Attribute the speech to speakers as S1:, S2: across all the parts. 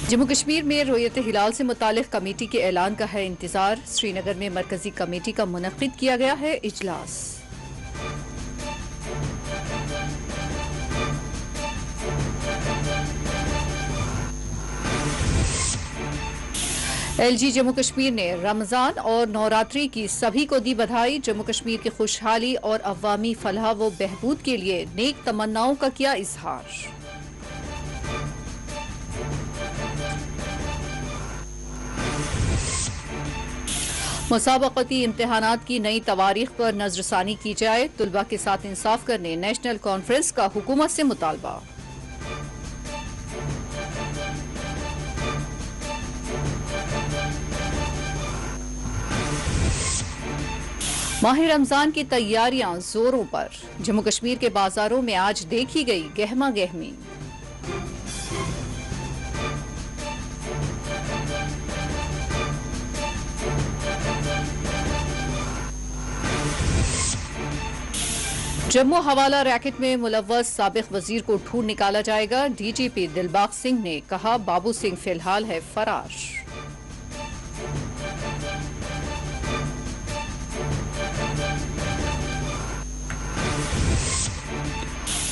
S1: जम्मू कश्मीर में रोयत हिलाल से मुतालिक कमेटी के ऐलान का है इंतजार। श्रीनगर में मरकजी कमेटी का मुनक्किद किया गया है इजलास। LG जम्मू कश्मीर ने रमजान और नवरात्रि की सभी को दी बधाई। जम्मू कश्मीर की खुशहाली और अवामी फलाह व बहबूद के लिए नेक तमन्नाओं का किया इजहार। मुसाबकती इम्तिहानात की नई तवारीख पर नजरसानी की जाए। तुलबा के साथ इंसाफ करने नेशनल कॉन्फ्रेंस का हुकूमत से मुतालबा। माह रमजान की तैयारियां जोरों पर। जम्मू कश्मीर के बाजारों में आज देखी गई गहमा गहमी। जम्मू हवाला रैकेट में मुलव्वस साबिक वजीर को ढूंढ निकाला जाएगा। DGP दिलबाग सिंह ने कहा, बाबू सिंह फिलहाल है फरार।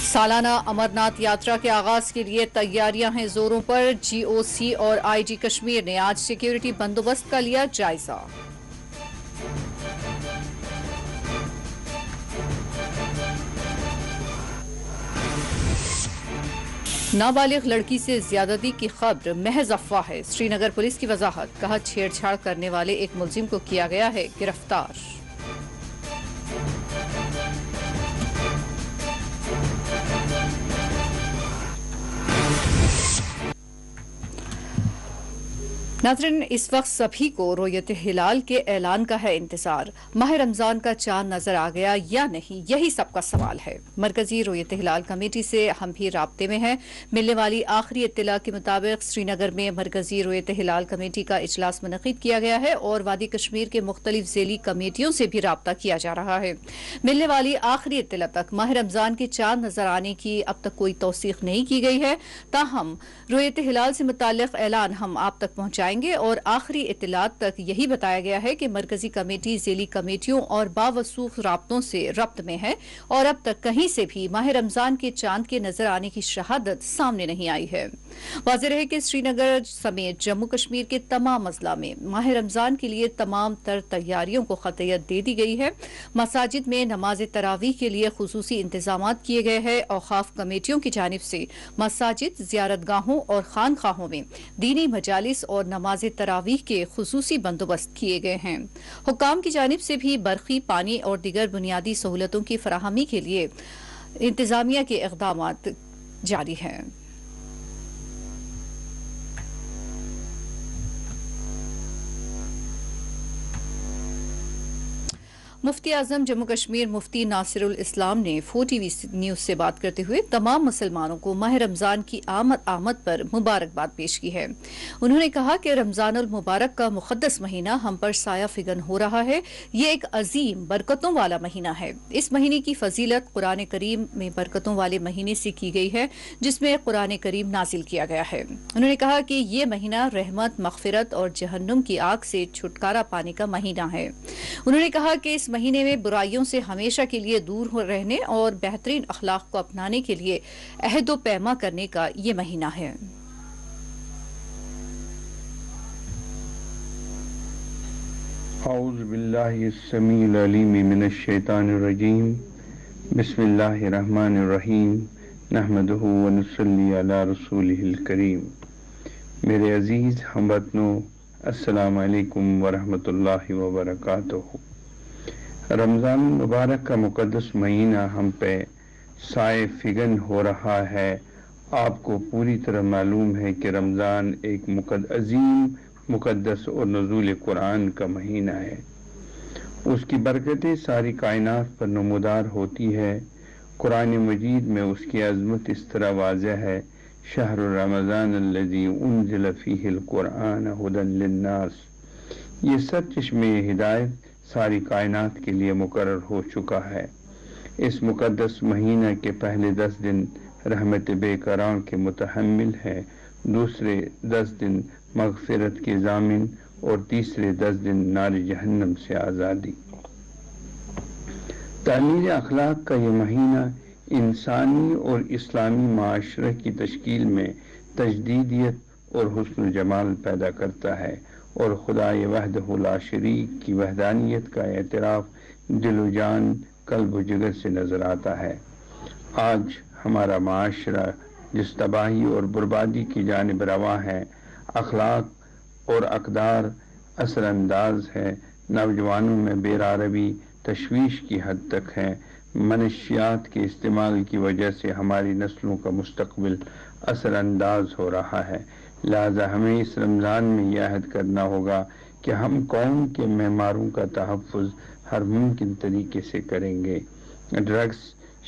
S1: सालाना अमरनाथ यात्रा के आगाज के लिए तैयारियां हैं जोरों पर। GOC और IG कश्मीर ने आज सिक्योरिटी बंदोबस्त का लिया जायजा। नाबालिग लड़की से ज्यादती की खबर महज अफवाह है। श्रीनगर पुलिस की वजाहत, कहा छेड़छाड़ करने वाले एक मुलजिम को किया गया है गिरफ्तार। नाज़रीन, इस वक्त सभी को रोयत हिलाल के ऐलान का है इंतजार। माह रमजान का चांद नजर आ गया या नहीं, यही सबका सवाल है। मरकजी रोयत हिलाल कमेटी से हम भी राब्ते में हैं। मिलने वाली आखिरी इत्तला के मुताबिक श्रीनगर में मरकजी रोयत हिलाल कमेटी का इजलास मुनक्किद किया गया है और वादी कश्मीर के मुख्तलिफ ज़ेली कमेटियों से भी राब्ता किया जा रहा है। मिलने वाली आखिरी इत्तला तक माह रमजान के चांद नजर आने की अब तक कोई तौसीक नहीं की गई है। ताहम रोयत हिलाल से मुताल्लिक ऐलान हम आप तक पहुंचाएंगे और आखिरी इत्तलात तक यही बताया गया है कि मरकजी कमेटी ज़ेली कमेटियों और बावसूख राब्तों से रब्त में है और अब तक कहीं से भी माह रमजान के चांद के नजर आने की शहादत सामने नहीं आई है। वाज़ेह है कि श्रीनगर समेत जम्मू कश्मीर के तमाम अजला में माह रमजान के लिए तमाम तर तैयारियों को खतियत दे दी गई है। मसाजिद में नमाज तरावीह के लिए खुसूसी इंतजामात किए गए हैं। औकाफ कमेटियों की जानिब से मसाजिद, ज़ियारतगाहों और खानखाहों में दीनी मजालिस और नमाज तरावीह के खुसूसी बंदोबस्त किए गए हैं। हुक्काम की जानिब से भी बरखी, पानी और दीगर बुनियादी सहूलतों की फराहमी के लिए इंतजामिया के इक़दामात जारी हैं। मुफ्ती आजम जम्मू कश्मीर मुफ्ती नासिरुल इस्लाम ने 4TV न्यूज से बात करते हुए तमाम मुसलमानों को माह रमजान की आमद पर मुबारकबाद पेश की है। उन्होंने कहा कि रमजानुल मुबारक का मुक़द्दस महीना हम पर साया फिगन हो रहा है। ये एक अजीम बरकतों वाला महीना है। इस महीने की फजीलत कुरान करीम में बरकतों वाले महीने से की गई है, जिसमें कुरान करीम नाजिल किया गया है। उन्होंने कहा कि ये महीना रहमत, मग़फ़िरत और जहन्नुम की आग से छुटकारा पाने का महीना है। उन्होंने कहा कि इस महीने में बुराइयों से हमेशा के लिए दूर रहने और बेहतरीन अखलाक को अपनाने के लिए अहद पैमा करने का ये महीना है।
S2: औज़ु बिल्लाहि अस्समीउल अलीम मिनश शैतानिर रजीम। बिस्मिल्लाहिर रहमानिर रहीम। नहमदुहु व नुसल्ली अला रसूलिहिल करीम। मेरे अजीज हमवतनों, अस्सलामु अलैकुम व रहमतुल्लाहि व बरकातुहू। रमज़ान मुबारक का मुक़द्दस महीना हम पे साए फिगन हो रहा है। आपको पूरी तरह मालूम है कि रमज़ान एक अजीम मुक़द्दस और नुज़ूल कुरान का महीना है। उसकी बरकतें सारी कायनात पर नमूदार होती है। कुरान मजीद में उसकी अज़मत इस तरह वाज़ह है, शहर रमज़ान अल्लज़ी उन्ज़िल फ़ीहिल कुरान हुदन लिन्नास। ये सरचश्मे हिदायत सारी कायनात के लिए मुकर्रर हो चुका है। इस मुक़द्दस महीना के पहले 10 दिन रहमत बेकरार के मुतहम्मिल है। दूसरे 10 दिन मगफिरत के जामिन और तीसरे 10 दिन नार जहन्नम से आज़ादी। तामीर अखलाक का ये महीना इंसानी और इस्लामी माशरे की तश्कील में तजदीदियत और हुस्न जमाल पैदा करता है और खुदाए वहदहु ला शरीक की वहदानियत का एतराफ़ दिल जान कल्ब जिगर से नज़र आता है। आज हमारा माशरा जिस तबाही और बर्बादी की जानिब रवा है, अखलाक और अक़दार असरअंदाज है, नौजवानों में बेरारवी तशवीश की हद तक है। मनशियात के इस्तेमाल की वजह से हमारी नस्लों का मुस्तकबिल असरअंदाज हो रहा है। लिहाजा हमें इस रमज़ान में यह अहद करना होगा कि हम कौम के मेमारों का तहफ़्फ़ुज़ हर मुमकिन तरीके से करेंगे। ड्रग्स,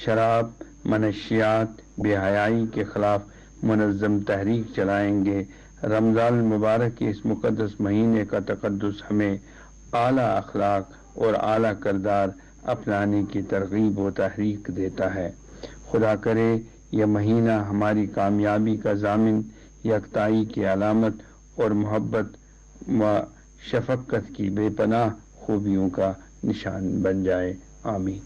S2: शराब, मनशियात, बेहयाई के ख़िलाफ़ मुनज़्ज़म तहरीक चलाएंगे। रमज़ान मुबारक के इस मुक़द्दस महीने का तक़द्दुस हमें आला अखलाक और आला किरदार अपनाने की तरग़ीब व तहरीक देता है। खुदा करे यह महीना हमारी कामयाबी का ज़ामिन, यकताई की अलामत और मोहब्बत व शफ़क़त की बेपनाह खूबियों का निशान बन जाए। आमीन।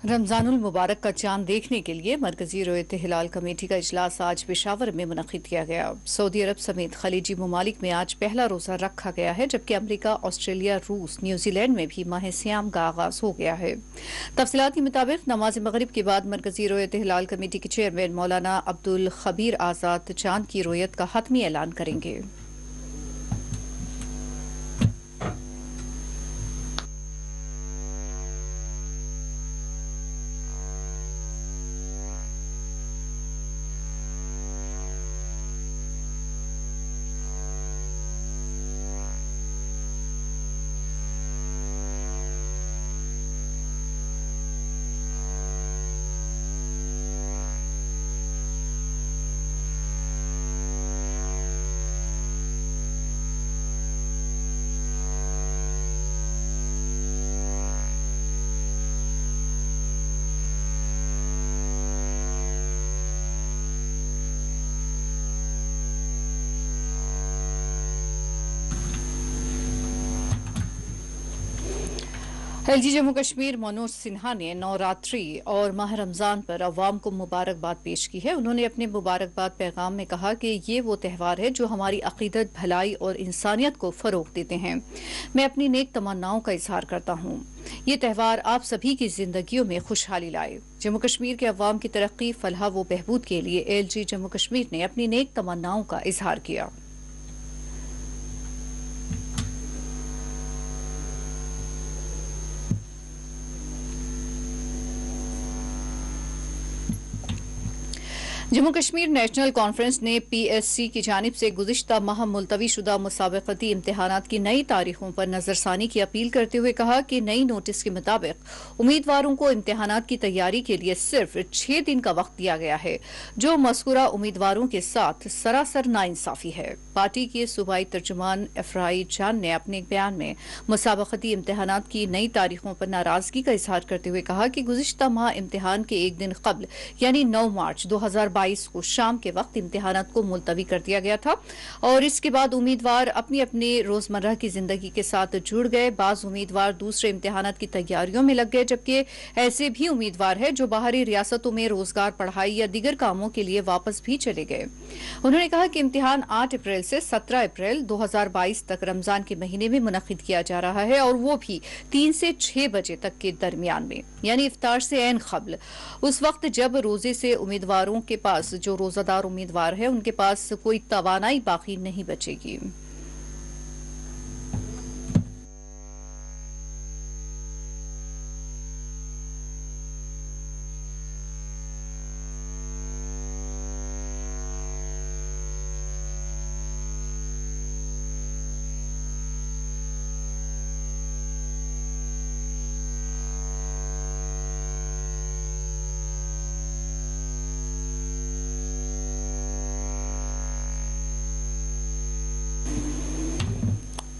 S1: रमजानुल मुबारक का चांद देखने के लिए मरकजी रोयत हिलाल कमेटी का इजलास आज पेशावर में मुनक़िद किया गया। सऊदी अरब समेत खलीजी ममालिक में आज पहला रोज़ा रखा गया है, जबकि अमरीका, ऑस्ट्रेलिया, रूस, न्यूजीलैंड में भी माह सियाम का आगाज हो गया है। तफसीलात के मुताबिक नमाज मगरिब के बाद मरकजी रोयत हिलाल कमेटी के चेयरमैन मौलाना अब्दुल खबीर आज़ाद चांद की रोयत का हतमी ऐलान करेंगे। एलजी जम्मू कश्मीर मनोज सिन्हा ने नवरात्रि और माह रमजान पर अवाम को मुबारकबाद पेश की है। उन्होंने अपने मुबारकबाद पैगाम में कहा कि ये वो त्यौहार है जो हमारी अकीदत, भलाई और इंसानियत को फरोग देते हैं। मैं अपनी नेक तमन्नाओं का इजहार करता हूँ। ये त्यौहार आप सभी की जिंदगियों में खुशहाली लाए। जम्मू कश्मीर के अवाम की तरक्की, फलाह व बहबूद के लिए एलजी जम्मू कश्मीर ने अपनी नेक तमन्नाओं का इजहार किया। जम्मू कश्मीर नेशनल कॉन्फ्रेंस ने पीएससी की जानिब से गुज़िश्ता माह मुलतवी शुदा मुसाबकती इम्तिहानात की नई तारीखों पर नजरसानी की अपील करते हुए कहा कि नई नोटिस के मुताबिक उम्मीदवारों को इम्तिहानात की तैयारी के लिए सिर्फ 6 दिन का वक्त दिया गया है, जो मज़कूरा उम्मीदवारों के साथ सरासर नाइंसाफी है। पार्टी के सूबाई तर्जुमान अफराई जान ने अपने एक बयान में मुसाबकती इम्तिहानात की नई तारीखों पर नाराजगी का इजहार करते हुए कहा कि गुज़िश्ता माह इम्तिहान के एक दिन कबल यानी 9 मार्च 2022 को शाम के वक्त इम्तिहानात को मुलतवी कर दिया गया था और इसके बाद उम्मीदवार अपनी अपनी रोजमर्रा की जिंदगी के साथ जुड़ गए। बाज उम्मीदवार दूसरे इम्तिहानात की तैयारियों में लग गए, जबकि ऐसे भी उम्मीदवार हैं जो बाहरी रियासतों में रोजगार, पढ़ाई या दीगर कामों के लिए वापस भी चले गए। उन्होंने कहा कि इम्तिहान 8 अप्रैल से 17 अप्रैल 2022 तक रमजान के महीने में मुनक्किद किया जा रहा है और वो भी 3 से 6 बजे तक के दरमियान में, यानी इफ्तार से ऐन क़ब्ल, उस वक्त जब रोजे से उम्मीदवारों के पास, जो रोजादार उम्मीदवार है, उनके पास कोई तवानाई बाकी नहीं बचेगी।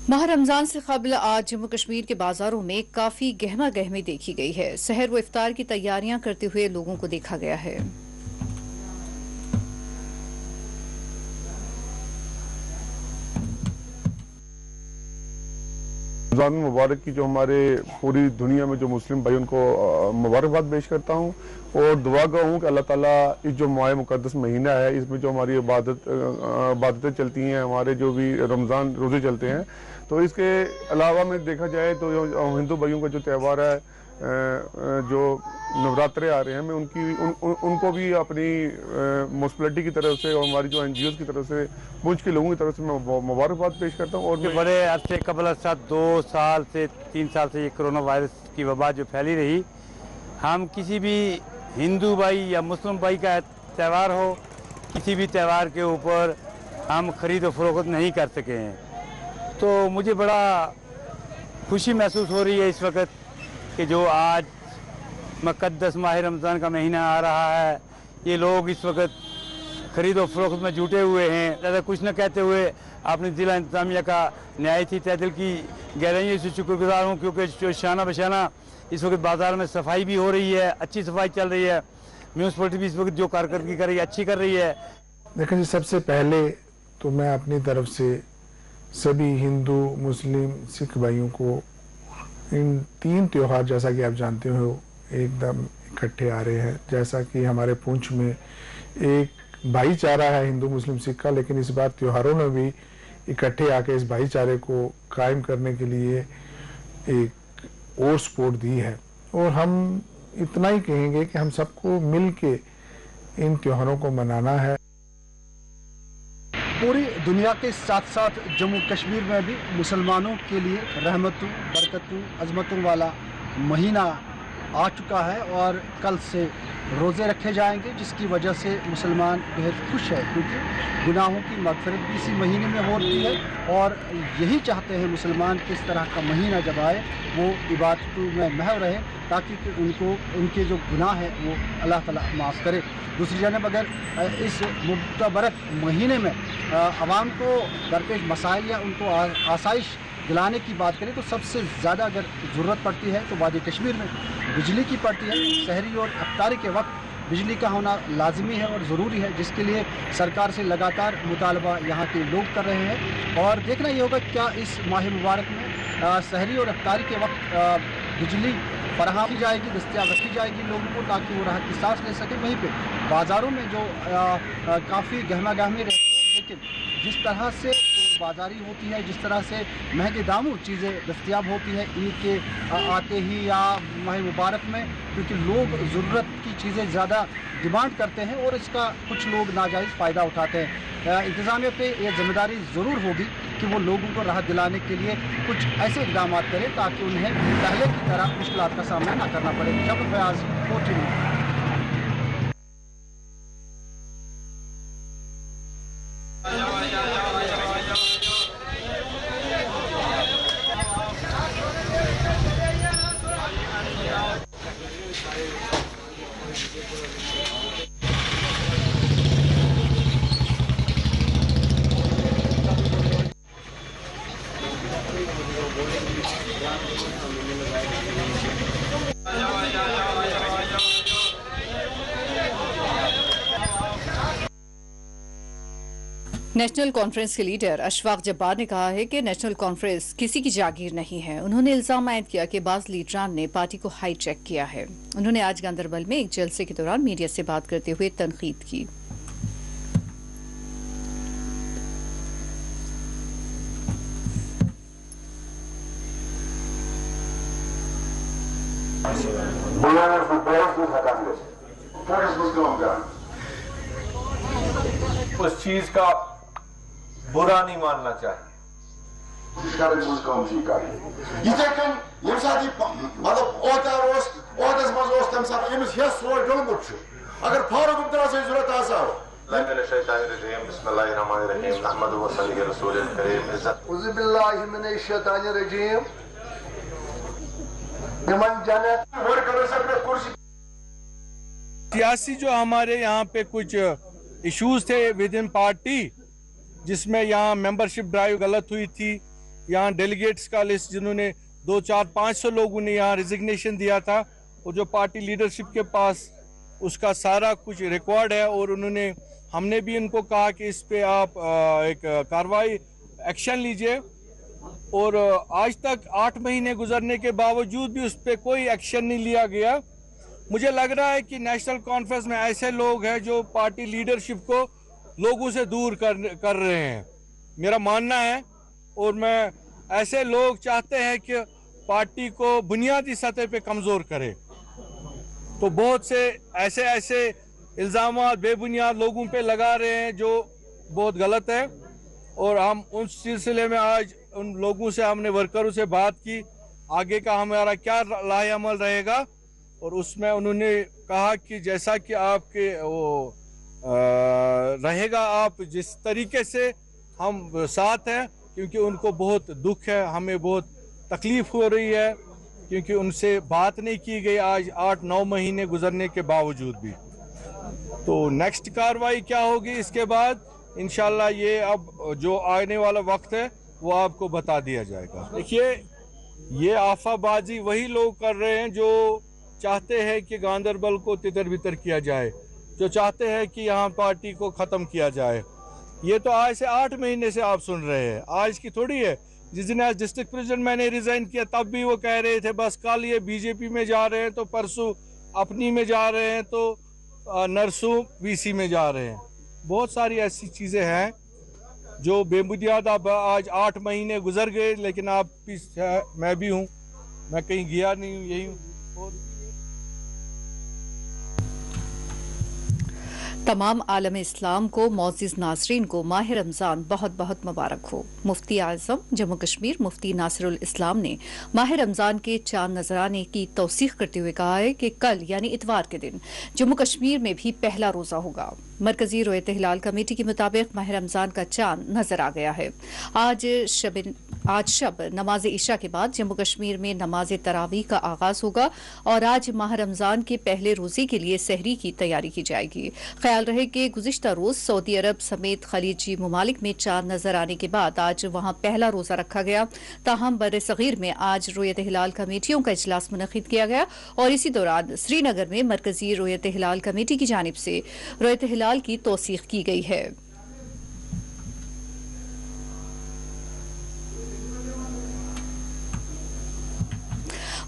S1: माह रमजान से कबल आज जम्मू कश्मीर के बाजारों में काफी गहमा गहमी देखी गई है। सहर व इफ्तार की तैयारियां करते हुए लोगों को देखा गया है।
S3: रमज़ान मुबारक की जो हमारे पूरी दुनिया में जो मुस्लिम भाई उनको मुबारकबाद पेश करता हूँ और दुआ गो हूँ कि अल्लाह ताला इस जो माह मुक़द्दस महीना है इसमें जो हमारी इबादतें चलती हैं, हमारे जो भी रमज़ान रोज़े चलते हैं, तो इसके अलावा में देखा जाए तो हिंदू भाइयों का जो त्यौहार है, जो नवरात्रे आ रहे हैं, मैं उनको भी अपनी म्यूनसिपैलिटी की तरफ से और हमारी जो NGOs की तरफ से, पुंछ के लोगों की तरफ से मैं मुबारकबाद पेश करता हूँ। और
S4: बड़े अरसे कबल 2 साल से 3 साल से ये कोरोना वायरस की वबा जो फैली रही, हम किसी भी हिंदू भाई या मुस्लिम भाई का त्यौहार हो, किसी भी त्यौहार के ऊपर हम ख़रीद और फरोख्त नहीं कर सके हैं। तो मुझे बड़ा खुशी महसूस हो रही है इस वक्त कि जो आज मुक़द्दस माह रमज़ान का महीना आ रहा है, ये लोग इस वक्त ख़रीद और फरोख्त में जुटे हुए हैं। ज़्यादा कुछ न कहते हुए अपनी ज़िला इंतज़ामिया का न्यायती तहदिल की गहराइयों से शुक्रगुजार हूँ, क्योंकि जो शाना बशाना इस वक्त बाज़ार में सफाई भी हो रही है, अच्छी सफाई चल रही है। म्यूनसिपलिटी भी इस वक्त जो कारकर्दगी कर रही है, अच्छी कर रही है।
S5: देखिए जी, सबसे पहले तो मैं अपनी तरफ से सभी हिंदू, मुस्लिम, सिख भाइयों को इन 3 त्यौहार, जैसा कि आप जानते हो, एकदम इकट्ठे आ रहे हैं। जैसा कि हमारे पुंछ में एक भाईचारा है हिंदू, मुस्लिम, सिख का, लेकिन इस बार त्योहारों में भी इकट्ठे आके इस भाईचारे को कायम करने के लिए एक और सपोर्ट दी है। और हम इतना ही कहेंगे कि हम सबको मिल के इन त्योहारों को मनाना है।
S6: पूरी दुनिया के साथ साथ जम्मू कश्मीर में भी मुसलमानों के लिए रहमतों, बरकतों, अज़मतों वाला महीना आ चुका है और कल से रोज़े रखे जाएंगे, जिसकी वजह से मुसलमान बेहद खुश है, क्योंकि गुनाहों की मग़फ़िरत भी इसी महीने में होती है। और यही चाहते हैं मुसलमान कि इस तरह का महीना जब आए वो इबादतों में महव रहे, ताकि उनके जो गुनाह है वो अल्लाह ताला माफ़ करे। दूसरी जानब अगर इस मुबारक महीने में आवाम को दरपेश मसाइल या उनको आसाइश दिलाने की बात करें तो सबसे ज़्यादा अगर ज़रूरत पड़ती है तो वादी कश्मीर में बिजली की पड़ती है। सहरी और इफ्तारी के वक्त बिजली का होना लाजमी है और ज़रूरी है, जिसके लिए सरकार से लगातार मुतालबा यहाँ के लोग कर रहे हैं। और देखना ये होगा क्या इस माह मुबारक में सहरी और इफ्तारी के वक्त बिजली फराहम की जाएगी, दस्तियाब रखी जाएगी लोगों को, ताकि वो राहत की सांस ले सकें। वहीं पर बाज़ारों में जो काफ़ी गहमा गहमी रहती है, लेकिन जिस तरह से बाजारी होती है, जिस तरह से महंगे दामों चीज़ें दस्तियाब होती है ईद के आते ही या माह मुबारक में, क्योंकि लोग ज़रूरत की चीज़ें ज़्यादा डिमांड करते हैं और इसका कुछ लोग नाजायज़ फ़ायदा उठाते हैं। इंतज़ामिया पे ये जिम्मेदारी ज़रूर होगी कि वो लोगों को राहत दिलाने के लिए कुछ ऐसे इक़दाम करें ताकि उन्हें पहले की तरह मुश्किलात का सामना ना करना पड़े। जब फयाज फोर्टी
S1: नेशनल कॉन्फ्रेंस के लीडर अशफाक जब्बार ने कहा है कि नेशनल कॉन्फ्रेंस किसी की जागीर नहीं है। उन्होंने इल्जाम आयद किया कि बाज़ लीडरान ने पार्टी को हाईजैक किया है। उन्होंने आज गांदरबल में एक जलसे के दौरान मीडिया से बात करते हुए तनकीद की।
S7: उस चीज का बुरा नहीं मानना चाहिए।
S8: अगर फारूक अब्दुल्ला से जरूरत आसा हो
S9: सियासी जो हमारे यहाँ पे कुछ इश्यूज थे विद इन पार्टी, जिसमें यहाँ मेंबरशिप ड्राइव गलत हुई थी, यहाँ डेलीगेट्स का लिस्ट जिन्होंने 200-400-500 लोगों ने यहाँ रिजिग्नेशन दिया था, और जो पार्टी लीडरशिप के पास उसका सारा कुछ रिकॉर्ड है। और उन्होंने हमने भी उनको कहा कि इस पे आप एक कार्रवाई एक्शन लीजिए। और आज तक 8 महीने गुजरने के बावजूद भी उस पर कोई एक्शन नहीं लिया गया। मुझे लग रहा है कि नेशनल कॉन्फ्रेंस में ऐसे लोग हैं जो पार्टी लीडरशिप को लोगों से दूर कर रहे हैं, मेरा मानना है। और मैं ऐसे लोग चाहते हैं कि पार्टी को बुनियादी सतह पे कमज़ोर करे। तो बहुत से ऐसे इल्ज़ाम बेबुनियाद लोगों पे लगा रहे हैं जो बहुत गलत है। और हम उस सिलसिले में आज उन लोगों से, हमने वर्करों से बात की, आगे का हमारा क्या लाहे अमल रहेगा। और उसमें उन्होंने कहा कि जैसा कि आपके वो रहेगा, आप जिस तरीके से हम साथ हैं, क्योंकि उनको बहुत दुख है, हमें बहुत तकलीफ़ हो रही है, क्योंकि उनसे बात नहीं की गई आज 8-9 महीने गुजरने के बावजूद भी। तो नेक्स्ट कार्रवाई क्या होगी इसके बाद, इंशाल्लाह ये अब जो आने वाला वक्त है वो आपको बता दिया जाएगा। देखिए, ये आफाबाजी वही लोग कर रहे हैं जो चाहते हैं कि गांदरबल को तितर बितर किया जाए, जो चाहते हैं कि यहाँ पार्टी को ख़त्म किया जाए। ये तो आज से 8 महीने से आप सुन रहे हैं, आज की थोड़ी है। जिस दिन आज डिस्ट्रिक्ट प्रेसिडेंट मैंने रिज़ाइन किया तब भी वो कह रहे थे बस कल ये बीजेपी में जा रहे हैं, तो परसों अपनी में जा रहे हैं, तो नरसों वीसी में जा रहे हैं। बहुत सारी ऐसी चीज़ें हैं जो बेबुनियाद। अब आज 8 महीने गुजर गए, लेकिन आप भी, मैं भी हूँ, मैं कहीं गया नहीं हूँ, यही हूँ।
S1: तमाम आलम इस्लाम को मोअज़्ज़िज़ नाज़रीन को माह रमज़ान बहुत बहुत मुबारक हो। मुफ्ती आज़म जम्मू कश्मीर मुफ्ती नासिरुल इस्लाम ने माह रमज़ान के चांद नजर आने की तौसीक़ करते हुए कहा है कि कल यानी इतवार के दिन जम्मू कश्मीर में भी पहला रोज़ा होगा। मरकजी रोयत हिलाल कमेटी के मुताबिक माह रमज़ान का चांद नजर आ गया है। आज शब नमाज इशा के बाद जम्मू कश्मीर में नमाज तरावीह का आगाज होगा और आज माह रमज़ान के पहले रोजे के लिए सहरी की तैयारी की जाएगी। ख्याल रहे कि गुज़िश्ता रोज सऊदी अरब समेत खलीजी ममालिक में चांद नजर आने के बाद आज वहां पहला रोजा रखा गया। ताहम बर सगीर में आज रोयत हिलाल कमेटियों का इजलास मुनक़िद किया गया और इसी दौरान श्रीनगर में मरकजी रोयत हिलाल कमेटी की जानिब से रोयत हिलाल की तौसीक़ की गई है।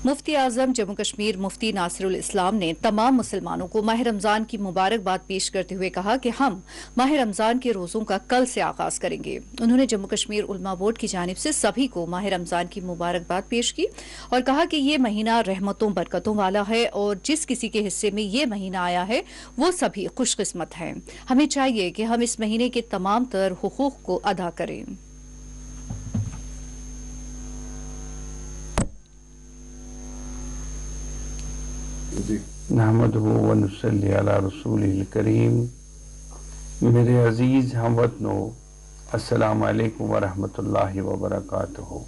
S1: मुफ्ती आज़म जम्मू कश्मीर मुफ्ती नासिरुल इस्लाम ने तमाम मुसलमानों को माह रमज़ान की मुबारकबाद पेश करते हुए कहा कि हम माह रमज़ान के रोज़ों का कल से आगाज़ करेंगे। उन्होंने जम्मू कश्मीर उलमा बोर्ड की जानिब से सभी को माह रमज़ान की मुबारकबाद पेश की और कहा कि ये महीना रहमतों बरकतों वाला है और जिस किसी के हिस्से में ये महीना आया है वो सभी खुशकिस्मत हैं। हमें चाहिए कि हम इस महीने के तमाम तर हुकूक को अदा करें।
S2: नहमदुहु व नुसल्ली अला रसूलिल करीम। मेरे अजीज हमवतनो, अस्सलामु अलैकुम व रहमतुल्लाहि व बरकातुहू।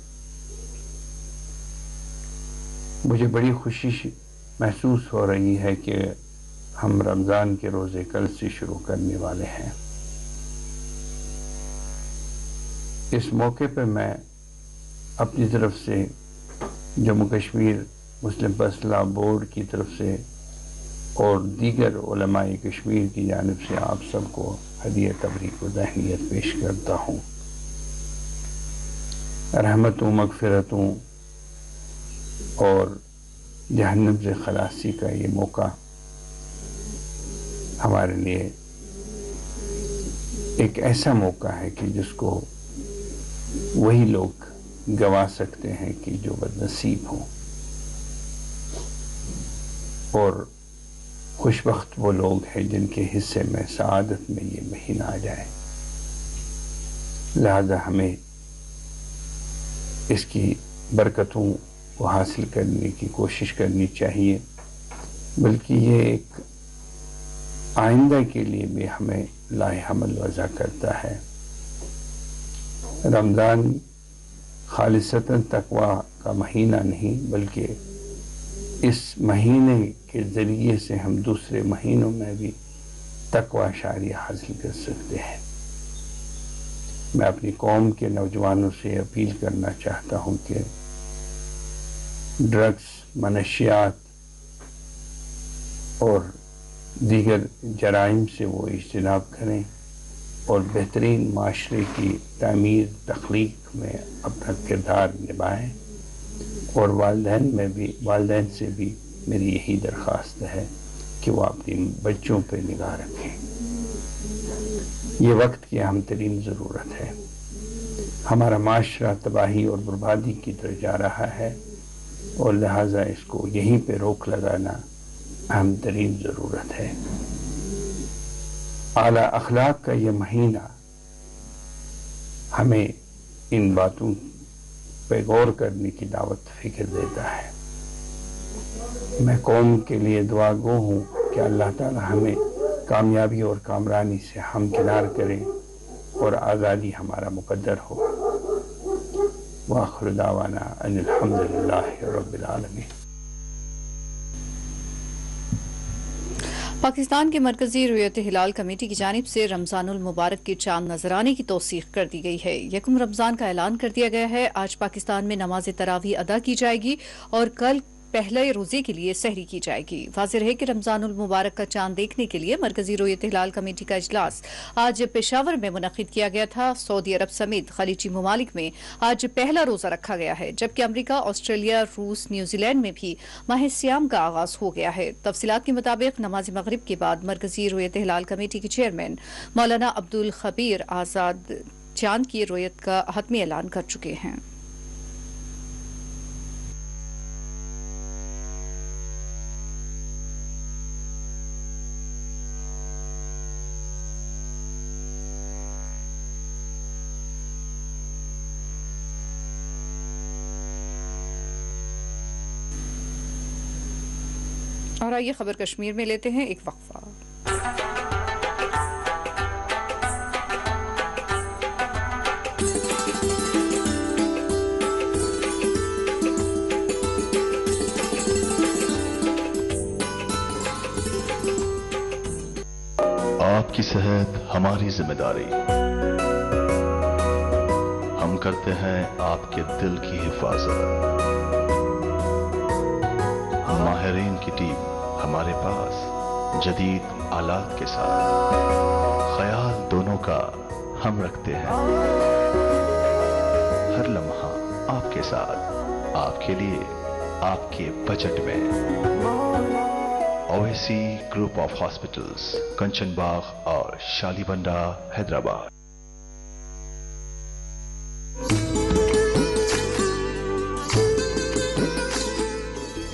S2: मुझे बड़ी खुशी महसूस हो रही है कि हम रमज़ान के रोज़े कल से शुरू करने वाले हैं। इस मौके पर मैं अपनी तरफ से जम्मू कश्मीर मुस्लिम फैसला बोर्ड की तरफ से और दीगर उलमाए कश्मीर की जानिब से आप सबको हदिया तबरीक व तहनियत पेश करता हूँ। रहमतों, मग़फ़िरतों और जहन्नम से खलासी का ये मौका हमारे लिए एक ऐसा मौका है कि जिसको वही लोग गवा सकते हैं कि जो बदनसीब हों, और खुशबख्त वो लोग हैं जिनके हिस्से में सआदत में ये महीना आ जाए। लिहाजा हमें इसकी बरकतों को हासिल करने की कोशिश करनी चाहिए, बल्कि ये एक आइंदा के लिए भी हमें लाए अमल वज़ा करता है। रमज़ान खालिसतन तकवा का महीना नहीं, बल्कि इस महीने के ज़रिए से हम दूसरे महीनों में भी तकवा शारी हासिल कर सकते हैं। मैं अपनी कौम के नौजवानों से अपील करना चाहता हूँ कि ड्रग्स, मनशियात और दीगर जराइम से वो इज्तिनाब करें और बेहतरीन माशरे की तामीर तख्लीक में अपना किरदार निभाएं। और वालिदैन से भी मेरी यही दरख्वास्त है कि वो अपने बच्चों पे निगाह रखें। ये वक्त की अहम तरीन ज़रूरत है। हमारा माशरा तबाही और बर्बादी की तरफ जा रहा है और लिहाजा इसको यहीं पे रोक लगाना अहम तरीन ज़रूरत है। आला अखलाक का ये महीना हमें इन बातों पे गौर करने की दावत फिक्र देता है। मैं कौम के लिए दुआ गो हूँ कि अल्लाह ताला हमें कामयाबी और कामरानी से हमकिनार करे और आज़ादी हमारा मुकद्दर हो। व आखिर दावाना अनिल हम्दुलिल्लाहि रब्बिल आलमीन।
S1: पाकिस्तान के मरकजी रुयत हिलाल कमेटी की जानिब से रमजानुल मुबारक के चांद नजर आने की तौसीक कर दी गई है। यकम रमजान का ऐलान कर दिया गया है। आज पाकिस्तान में नमाज तरावीह अदा की जाएगी और कल पहले रोजे के लिए सहरी की जाएगी। वाज़ेह है कि रमजानुल मुबारक का चांद देखने के लिए मरकजी रुयत हिलाल कमेटी का इजलास आज पेशावर में मुनक़िद किया गया था। सऊदी अरब समेत खलीजी ममालिक में आज पहला रोजा रखा गया है, जबकि अमरीका, ऑस्ट्रेलिया, रूस, न्यूजीलैंड में भी माह सियाम का आगाज हो गया है। तफसीलात के मुताबिक नमाज मगरिब के बाद मरकजी रुयत हिलाल कमेटी के चेयरमैन मौलाना अब्दुल खबीर आजाद चांद की रुयत का हतमी ऐलान कर चुके हैं। और आइए खबर कश्मीर में लेते हैं एक वक्फा।
S10: आपकी सेहत हमारी जिम्मेदारी। हम करते हैं आपके दिल की हिफाजत। माहिरीन की टीम हमारे पास जदीद आलात के साथ, ख्याल दोनों का हम रखते हैं। हर लम्हा आपके साथ, आपके लिए, आपके बजट में। ओवैसी ग्रुप ऑफ हॉस्पिटल्स, कंचन बाग और शालीबंडा, हैदराबाद।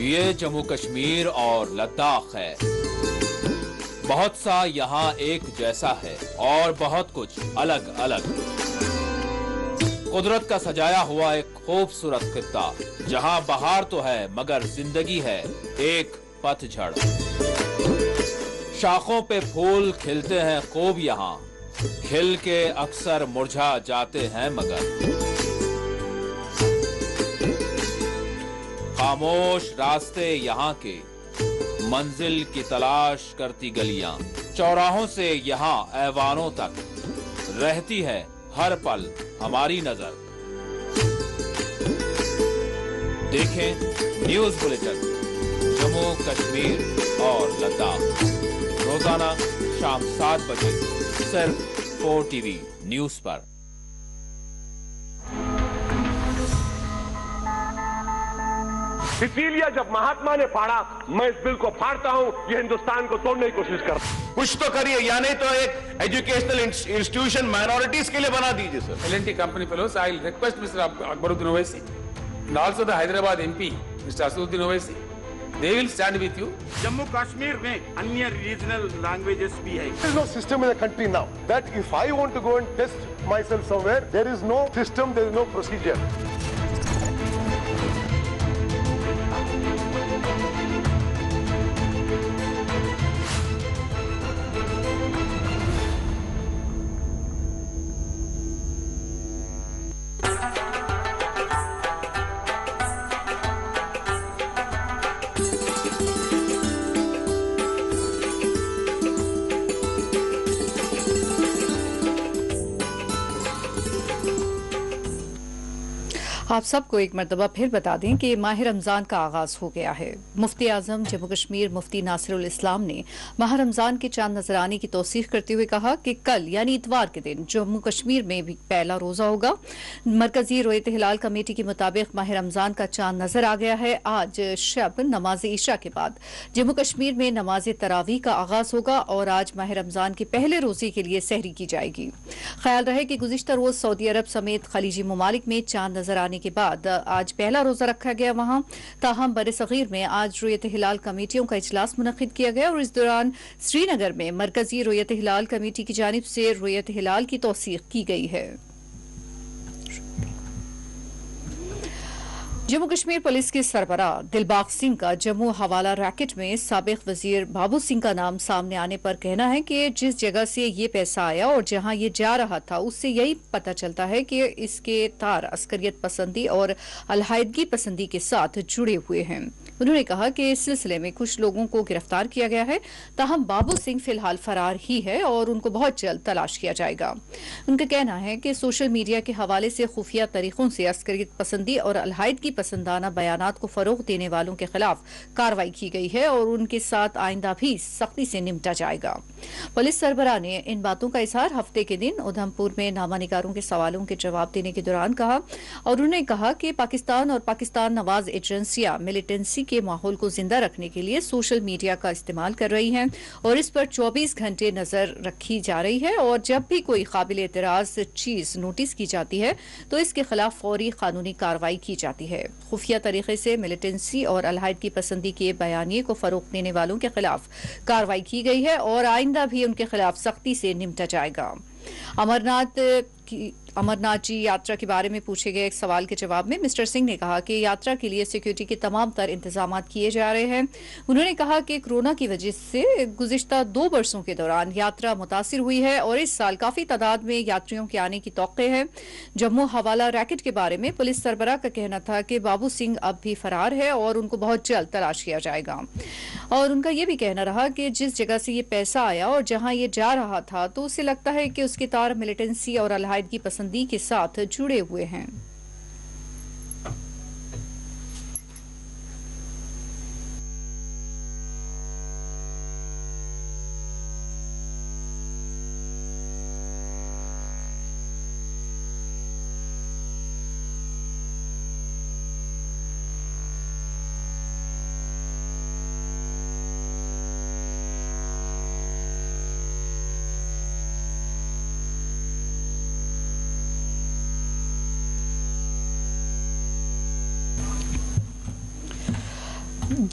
S11: ये जम्मू कश्मीर और लद्दाख है। बहुत सा यहाँ एक जैसा है और बहुत कुछ अलग अलग। कुदरत का सजाया हुआ एक खूबसूरत खित्ता, जहाँ बहार तो है मगर जिंदगी है एक पतझड़। शाखों पे फूल खिलते हैं खूब यहाँ, खिल के अक्सर मुरझा जाते हैं मगर। खामोश रास्ते यहाँ के, मंजिल की तलाश करती गलियां, चौराहों से यहाँ ऐवानों तक रहती है हर पल हमारी नजर। देखें न्यूज बुलेटिन जम्मू कश्मीर और लद्दाख रोजाना शाम 7 बजे सिर्फ 4 TV न्यूज पर।
S12: इसीलिए जब महात्मा ने फाड़ा, मैं इस बिल को फाड़ता हूं। ये हिंदुस्तान को तोड़ने की कोशिश कर।
S8: कुछ तो करिए, या नहीं तो एक एजुकेशनल इंस्टीट्यूशन माइनॉरिटीज के लिए बना दीजिए sir.
S13: L&T company fellows, I'll request Mr. Akbaruddin Owaisi and also the Hyderabad MP, Mr. Asaduddin Owaisi. They will stand with you.
S14: Jammu Kashmir में अन्य रीजनल लैंग्वेजेस भी है।
S3: There is no system in the country now that if I want to go and test myself somewhere, there is no system, there is no procedure.
S1: आप सबको एक मरतबा फिर बता दें कि माह रमज़ान का आगाज हो गया है। मुफ्ती आजम जम्मू कश्मीर मुफ्ती नासिरुल इस्लाम ने माह रमज़ान के चांद नजर आने की तौसीफ करते हुए कहा कि कल यानी इतवार के दिन जम्मू कश्मीर में भी पहला रोजा होगा। मरकजी रोयत हिलाल कमेटी के मुताबिक माह रमज़ान का चांद नजर आ गया है। आज शब नमाज ईशा के बाद जम्मू कश्मीर में नमाज तरावी का आगाज होगा और आज माह रमज़ान के पहले रोजे के लिए सहरी की जाएगी। ख्याल रहे कि गुज़िश्ता रोज सऊदी अरब समेत खलीजी ममालिक में चांद नजर आने के बाद आज पहला रोजा रखा गया वहां। ताहम बरे सगीर में आज रोयत हिलाल कमेटियों का इजलास मुनक्किद किया गया और इस दौरान श्रीनगर में मरकजी रोयत हिलाल कमेटी की जानिब से रोयत हिलाल की तौसीक की गई है। जम्मू कश्मीर पुलिस के सरबराह दिलबाग सिंह का जम्मू हवाला रैकेट में साबिक वजीर बाबू सिंह का नाम सामने आने पर कहना है कि जिस जगह से ये पैसा आया और जहां ये जा रहा था उससे यही पता चलता है कि इसके तार अस्करियत पसंदी और अलहायदगी पसंदी के साथ जुड़े हुए हैं। उन्होंने कहा कि इस सिलसिले में कुछ लोगों को गिरफ्तार किया गया है, ताहम बाबू सिंह फिलहाल फरार ही है और उनको बहुत जल्द तलाश किया जाएगा। उनका कहना है कि सोशल मीडिया के हवाले से खुफिया तरीकों से अस्करियत पसंदी और अलहायदगी पसंदाना बयानात को फरोग देने वालों के खिलाफ कार्रवाई की गई है और उनके साथ आइंदा भी सख्ती से निपटा जाएगा। पुलिस सरबराह ने इन बातों का इजहार हफ्ते के दिन उधमपुर में नामानिगारों के सवालों के जवाब देने के दौरान कहा और उन्होंने कहा कि पाकिस्तान और पाकिस्तान नवाज एजेंसियां मिलिटेंसी के माहौल को जिंदा रखने के लिए सोशल मीडिया का इस्तेमाल कर रही हैं और इस पर 24 घंटे नजर रखी जा रही है और जब भी कोई काबिल एतराज चीज नोटिस की जाती है तो इसके खिलाफ फौरी कानूनी कार्रवाई की जाती है। खुफिया तरीके से मिलिटेंसी और अलहायदगी पसंदी के बयानिए को फरोग देने वालों के खिलाफ कार्रवाई की गई है और आइंदा भी उनके खिलाफ सख्ती से निपटा जाएगा। अमरनाथ जी यात्रा के बारे में पूछे गए एक सवाल के जवाब में मिस्टर सिंह ने कहा कि यात्रा के लिए सिक्योरिटी के तमाम तर इंतजाम किए जा रहे हैं। उन्होंने कहा कि कोरोना की वजह से गुज़िश्ता 2 वर्षों के दौरान यात्रा मुतासिर हुई है और इस साल काफी तादाद में यात्रियों के आने की तौक़े है। जम्मू हवाला रैकेट के बारे में पुलिस सरबराह का कहना था कि बाबू सिंह अब भी फरार है और उनको बहुत जल्द तलाश किया जाएगा और उनका यह भी कहना रहा कि जिस जगह से ये पैसा आया और जहां ये जा रहा था तो उसे लगता है कि उसके तार मिलिटेंसी और अलहायदगी पसंदी के साथ जुड़े हुए हैं।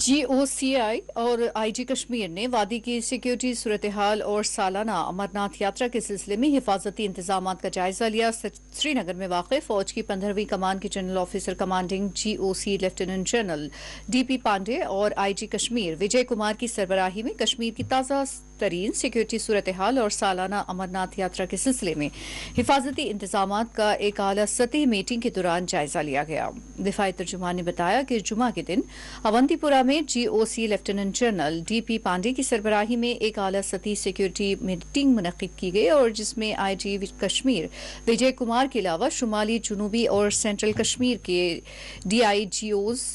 S1: GOCI और IG कश्मीर ने वादी की सिक्योरिटी सूरत हाल और सालाना अमरनाथ यात्रा के सिलसिले में हिफाजती इंतजाम का जायजा लिया। श्रीनगर में वाक़ फौज की 15वीं कमान के general officer commanding GOC lieutenant general DP Pandey और IG कश्मीर विजय कुमार की सरबराही में कश्मीर की ताज़ा तरीन सिक्योरिटी सूरत हाल और सालाना अमरनाथ यात्रा के सिलसिले में हिफाजती इंतजाम का एक आला सतही मीटिंग के दौरान जायजा लिया गया। दिफाई तर्जुमान ने बताया कि जुमा के दिन अवंतीपुरा में GOC lieutenant general DP Pandey की सरबराही में एक आला सतही सिक्योरिटी मीटिंग मुनक्किद की गई और जिसमें IG कश्मीर विजय कुमार के अलावा शुमाली, जुनूबी और सेंट्रल कश्मीर के DIGOs